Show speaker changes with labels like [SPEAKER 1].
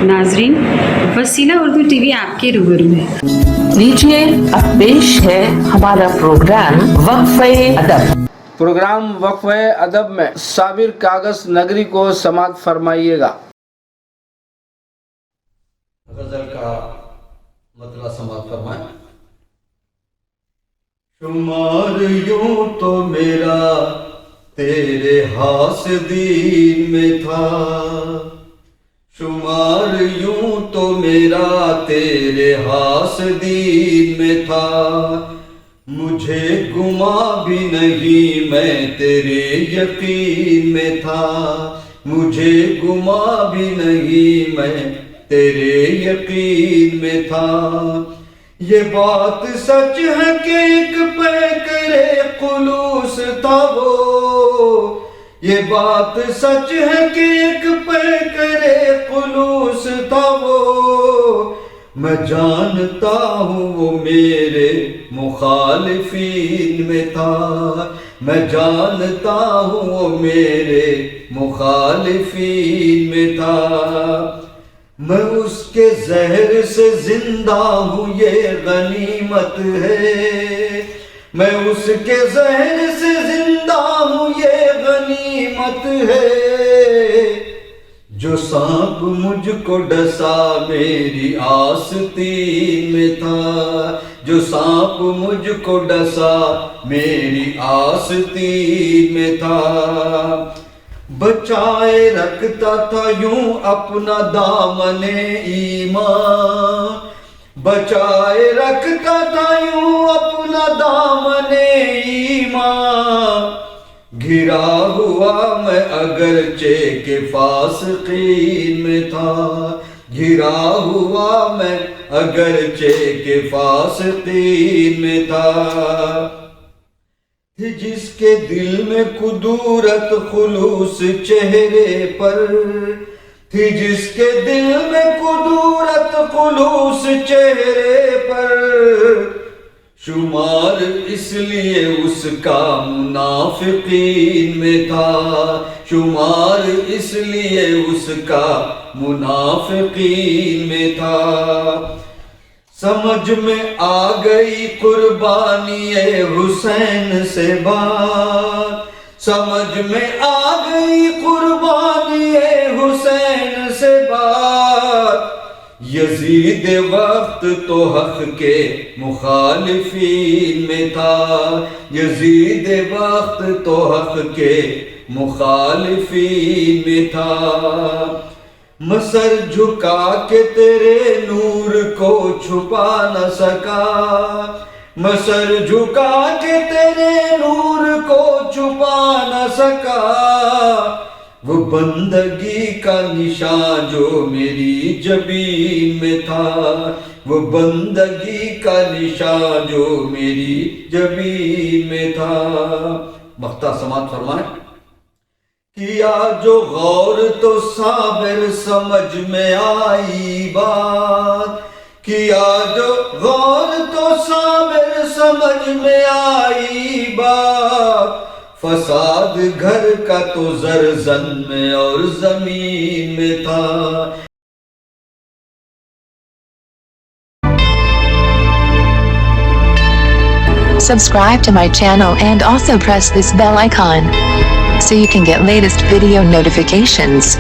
[SPEAKER 1] नाजरीन, वसीला उर्दू टीवी आपके रूबरू है।
[SPEAKER 2] लीजिए अब पेश है हमारा प्रोग्राम वक्फे अदब।
[SPEAKER 3] प्रोग्राम वक्फे अदब में साबिर कागज नगरी को समाअत फरमाइएगा।
[SPEAKER 4] गजल का मतलब समाअत फरमाएं। शुमार यूं तो मेरा तेरे हासदीन में था, शुमार यूं तो मेरा तेरे हासदीन में था, मुझे गुमा भी नहीं मैं तेरे यकीन में था, मुझे गुमा भी नहीं मैं तेरे यकीन में था। ये बात सच है कि एक पैकरे खुलूस था वो, ये बात सच है कि एक पैकरे खुलूस था वो, मैं जानता हूँ वो मेरे मुखालिफीन में था, मैं जानता हूँ वो मेरे मुखालिफीन में था। मैं उसके जहर से जिंदा हूँ ये गनीमत है, मैं उसके जहर से जिंदा हूँ ये गनीमत है। जो सांप मुझको डसा मेरी आस्तीन में था, जो सांप मुझको डसा मेरी आस्तीन में था, बचाए रखता था यूं अपना दामने ईमान, बचाए रखता था यूं अपना दामने ईमान। घिरा हुआ मैं अगरचे के फासिकीन में था, घिरा हुआ मैं अगरचे के फासिकीन में था। जिसके दिल में कुदूरत खुलूस चेहरे पर थी, जिसके दिल में कुदूरत खुलूस चेहरे पर, शुमार इसलिए उसका मुनाफिकीन में था, शुमार इसलिए उसका मुनाफिकीन में था। समझ में आ गई कुर्बानी हुसैन से बात, समझ में आ गई कुर्बानी हुसैन से बात। यजीद वक्त तो हक के मुखालिफीन में था, यजीद वक्त तो हक के मुखालिफीन में था। मैं सर झुका के तेरे नूर को छुपा न सका, मैं सर झुका के तेरे नूर को छुपा न सका। वो बंदगी का निशान जो मेरी जबीन में था, वो बंदगी का निशान जो मेरी जबीन में था। मख्ता समात फरमाए। किया जो गौर तो साबिर समझ में आई बात, किया जो गौर तो साबिर समझ में आई बात। फसाद घर का तो जरजन में और जमीन में था।
[SPEAKER 5] Subscribe to my channel and also press this bell icon so you can get latest video notifications.